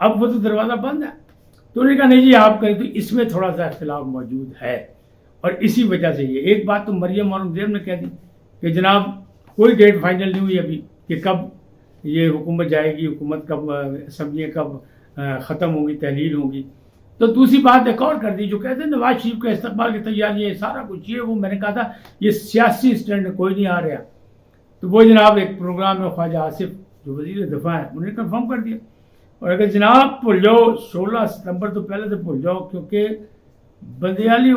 اب وہ تو دروازہ بند ہے. تو انہوں نے کہا نہیں جی آپ کریں. تو اس میں تھوڑا سا اختلاف موجود ہے اور اسی وجہ سے یہ ایک بات تو مریم اور زیب نے کہہ دی کہ جناب کوئی ڈیٹ فائنل نہیں ہوئی ابھی کہ کب یہ حکومت جائے گی, حکومت کب, اسمبلیاں کب ختم ہوں گی, تحلیل ہوں گی. تو دوسری بات ایک اور کر دی جو کہتے ہیں نواز شریف کا استقبال کی تیاری ہے, سارا کچھ یہ وہ. میں نے کہا تھا یہ سیاسی اسٹینڈ کوئی نہیں آ رہا. تو وہ جناب ایک پروگرام میں خواجہ آصف جو وزیر دفاع ہیں انہوں نے کنفرم کر دیا. اور اگر جناب بھول جاؤ 16 ستمبر تو پہلے تو بھول جاؤ, کیونکہ بندیالی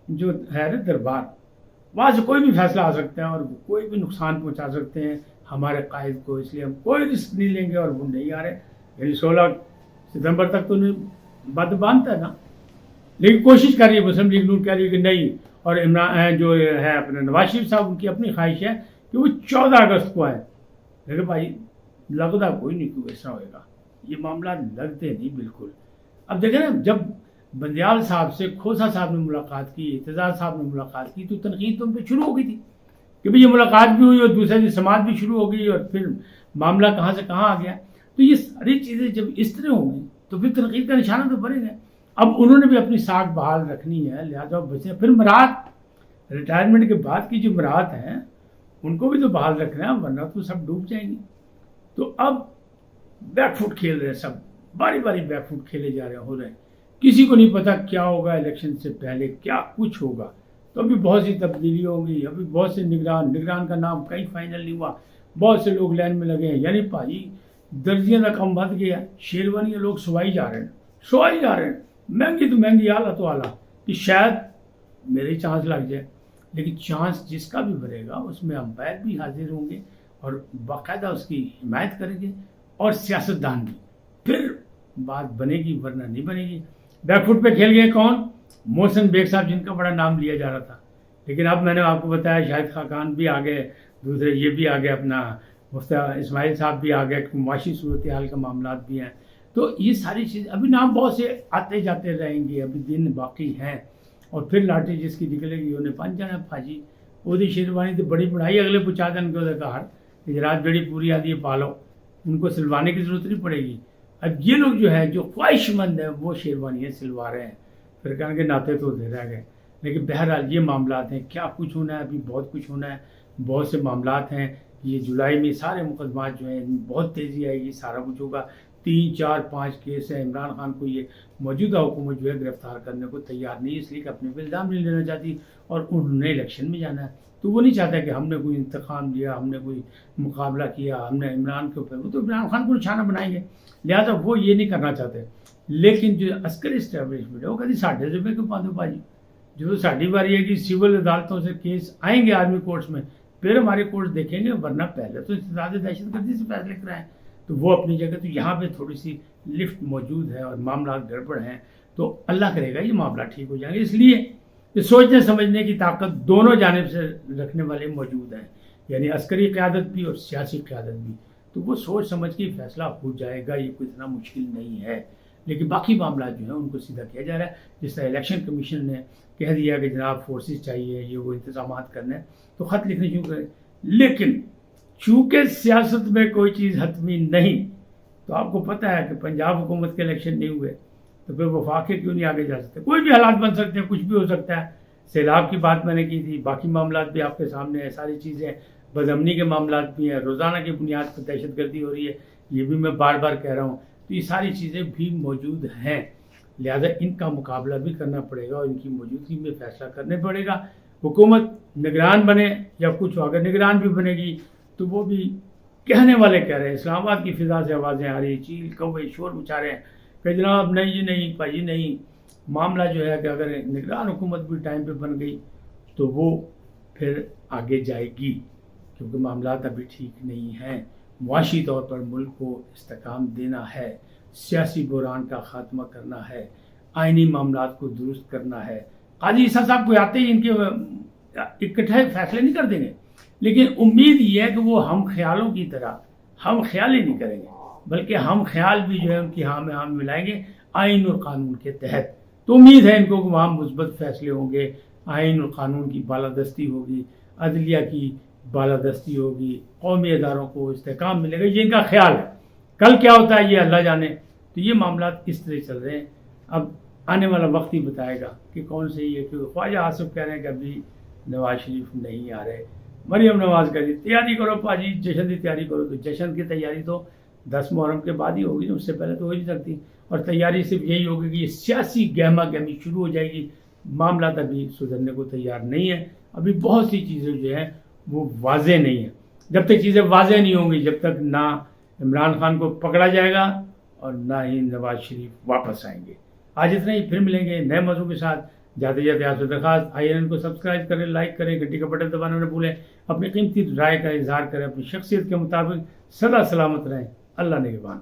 جو ہے نا دربار, وہاں سے کوئی بھی فیصلہ آ سکتا ہے اور کوئی بھی نقصان پہنچا سکتے ہیں ہمارے قائد کو. اس لیے ہم کوئی رسک نہیں لیں گے اور وہ نہیں آ رہے. یعنی 16 ستمبر تک تو بد باندھتا ہے نا, لیکن کوشش کر رہی ہے مسلم لیگ نون, کہہ رہی ہے کہ نہیں. اور عمران جو ہے اپنے نواز شریف صاحب ان کی اپنی خواہش ہے کہ وہ 14 اگست کو آئے. لیکن بھائی لگتا کوئی نہیں کہ ایسا ہوئے گا, یہ معاملہ لگتے نہیں بالکل. اب دیکھیں نا جب بندیال صاحب سے کھوسا صاحب نے ملاقات کی, اعتزاز صاحب نے ملاقات کی, تو تنقید تو ان پہ شروع ہو گئی تھی کہ بھئی یہ ملاقات بھی ہوئی اور دوسرے دن سماعت بھی شروع ہو گئی اور پھر معاملہ کہاں سے کہاں آ گیا. تو یہ ساری چیزیں جب اس طرح ہوں گی تو پھر تنقید کا نشانہ تو بنے گا. اب انہوں نے بھی اپنی ساکھ بحال رکھنی ہے, لہٰذا بچے. پھر مراحت ریٹائرمنٹ کے بعد کی جو مراحت ہیں ان کو بھی تو بحال رکھنا ہے, ورنہ تو سب ڈوب جائیں گی. تو اب بیک فٹ کھیل رہے ہیں سب, باری باری بیک فٹ کھیلے جا رہے ہیں, ہو رہے ہیں. کسی کو نہیں پتا کیا ہوگا الیکشن سے پہلے, کیا کچھ ہوگا. تو ابھی بہت سی تبدیلی ہوگی, ابھی بہت سے نگران کا نام کہیں فائنل نہیں ہوا, بہت سے لوگ لائن میں لگے ہیں. یعنی بھائی درجیاں کا کم بڑھ گیا, شیروانیاں لوگ سوائی جا رہے ہیں, مہنگی تو مہنگی, اعلیٰ تو اعلیٰ, کہ شاید میرے چانس لگ جائے. لیکن چانس جس کا بھی بنے گا اس میں امپائر بھی حاضر ہوں گے اور باقاعدہ اس کی حمایت کریں گے, اور سیاستدان بھی. پھر بات بنے گی ورنہ نہیں بنے گی. بیک فٹ پہ کھیل گئے کون؟ محسن بیگ صاحب, جن کا بڑا نام لیا جا رہا تھا. لیکن اب میں نے آپ کو بتایا شاہد خاقان بھی آ گئے, دوسرے یہ بھی آ گئے, اپنا مفتی اسماعیل صاحب بھی آ گئے, معاشی صورتحال کا معاملات بھی ہیں. تو یہ ساری چیزیں ابھی نام بہت سے آتے جاتے رہیں گے, ابھی دن باقی ہیں. اور پھر لاٹھی جس کی نکلے گی انہیں پنج جانا پھاجی. وہ شیروانی تو بڑی بڑھائی اگلے پچا دن کے کہا گجرات بیڑی پوری آدھی پالو, ان کو سلوانے کی ضرورت نہیں پڑے گی. اب یہ لوگ جو ہے جو خواہش مند ہیں وہ شیروانیاں سلوا رہے ہیں, پھر کہیں گے ناطے تو دے رہ گئے. لیکن بہرحال یہ معاملات ہیں, کیا کچھ ہونا ہے, ابھی بہت کچھ ہونا ہے, بہت سے معاملات ہیں. یہ جولائی میں سارے مقدمات جو ہیں بہت تیزی آئے گی, سارا کچھ ہوگا. 3 4 5 کیس ہیں. عمران خان کو یہ موجودہ حکومت جو ہے گرفتار کرنے کو تیار نہیں, اس لیے کہ اپنے پہ الزام نہیں لینا چاہتی, اور انہوں نے الیکشن میں جانا ہے. تو وہ نہیں چاہتا کہ ہم نے کوئی انتقام لیا, ہم نے کوئی مقابلہ کیا, ہم نے عمران کے اوپر, وہ تو عمران خان کو نشانہ بنائیں گے, لہٰذا وہ یہ نہیں کرنا چاہتے. لیکن جو عسکری اسٹیبلشمنٹ ہے وہ کہتی ساڈے ذمے کیوں پاندو باجی, جو ساڈی باری ہے کہ سول عدالتوں سے کیس آئیں گے آرمی کورٹس میں, پھر ہمارے کورٹس دیکھیں گے, ورنہ پہلے تو استداد دہشت گردی سے فیصلے کرائیں. تو وہ اپنی جگہ, تو یہاں پہ تھوڑی سی لفٹ موجود ہے اور معاملات گڑبڑ ہیں. تو اللہ کرے گا یہ معاملہ ٹھیک ہو جائیں گے. اس لیے کہ سوچنے سمجھنے کی طاقت دونوں جانب سے رکھنے والے موجود ہیں, یعنی عسکری قیادت بھی اور سیاسی قیادت بھی. تو وہ سوچ سمجھ کے فیصلہ ہو جائے گا, یہ کوئی اتنا مشکل نہیں ہے. لیکن باقی معاملات جو ہیں ان کو سیدھا کیا جا رہا ہے. جس طرح الیکشن کمیشن نے کہہ دیا کہ جناب فورسز چاہیے, یہ وہ انتظامات کرنے, تو خط لکھنے شروع کرے. لیکن چونکہ سیاست میں کوئی چیز حتمی نہیں, تو آپ کو پتہ ہے کہ پنجاب حکومت کے الیکشن نہیں ہوئے, تو پھر وفاقے کیوں نہیں آگے جا سکتے؟ کوئی بھی حالات بن سکتے ہیں, کچھ بھی ہو سکتا ہے. سیلاب کی بات میں نے کی تھی, باقی معاملات بھی آپ کے سامنے ہیں, ساری چیزیں, بدامنی کے معاملات بھی ہیں, روزانہ کی بنیاد پر دہشت گردی ہو رہی ہے, یہ بھی میں بار بار کہہ رہا ہوں. تو یہ ساری چیزیں بھی موجود ہیں, لہذا ان کا مقابلہ بھی کرنا پڑے گا اور ان کی موجودگی میں فیصلہ کرنے پڑے گا. حکومت نگران بنے یا کچھ ہو, اگر نگران بھی بنے گی تو وہ بھی کہنے والے کہہ رہے ہیں, اسلام آباد کی فضا سے آوازیں آ رہی ہیں, چیل کوے شور مچا رہے ہیں کہ جناب نہیں جی نہیں بھائی نہیں. معاملہ جو ہے کہ اگر نگران حکومت بھی ٹائم پہ بن گئی تو وہ پھر آگے جائے گی, کیونکہ معاملات ابھی ٹھیک نہیں ہیں. معاشی طور پر ملک کو استحکام دینا ہے, سیاسی بحران کا خاتمہ کرنا ہے, آئینی معاملات کو درست کرنا ہے. قاضی عیسیٰ صاحب کو آتے ہی ان کے اکٹھے فیصلے نہیں کر دیں گے, لیکن امید یہ ہے کہ وہ ہم خیالوں کی طرح ہم خیال ہی نہیں کریں گے, بلکہ ہم خیال بھی جو ہے ان کی ہاں میں ہاں ملائیں گے آئین اور قانون کے تحت. تو امید ہے ان کو کہ وہاں مثبت فیصلے ہوں گے, آئین اور قانون کی بالادستی ہوگی, عدلیہ کی بالادستی ہوگی, قومی اداروں کو استحکام ملے گا. یہ ان کا خیال ہے. کل کیا ہوتا ہے یہ اللہ جانے. تو تو یہ معاملات اس طرح چل رہے ہیں. اب آنے والا وقت ہی بتائے گا کہ کون صحیح ہے. کیونکہ خواجہ آصف کہہ رہے ہیں کہ ابھی نواز شریف نہیں آ رہے. مریم نواز کہہ رہی تیاری کرو پاجی, جشن کی تیاری کرو. تو جشن کی تیاری تو 10 محرم کے بعد ہی ہوگی, اس سے پہلے تو ہو ہی نہیں سکتی. اور تیاری صرف یہی ہوگی کہ یہ سیاسی گہما گہمی شروع ہو جائے گی. معاملات ابھی سدھرنے کو تیار نہیں ہے. ابھی بہت سی چیزیں جو ہیں وہ واضح نہیں ہیں. جب تک چیزیں واضح نہیں ہوں گی, جب تک نہ عمران خان کو پکڑا جائے گا اور نہ ہی نواز شریف واپس آئیں گے. آج اتنا ہی, پھر ملیں گے نئے موضوع کے ساتھ. جاتے جاتے آپ سے درخواست, INN کو سبسکرائب کریں, لائک کریں, گھنٹی کا بٹن دبانا نہ بھولیں. اپنی قیمتی رائے کا اظہار کریں. اپنی شخصیت کے مطابق سدا سلامت رہیں. اللہ نگہبان.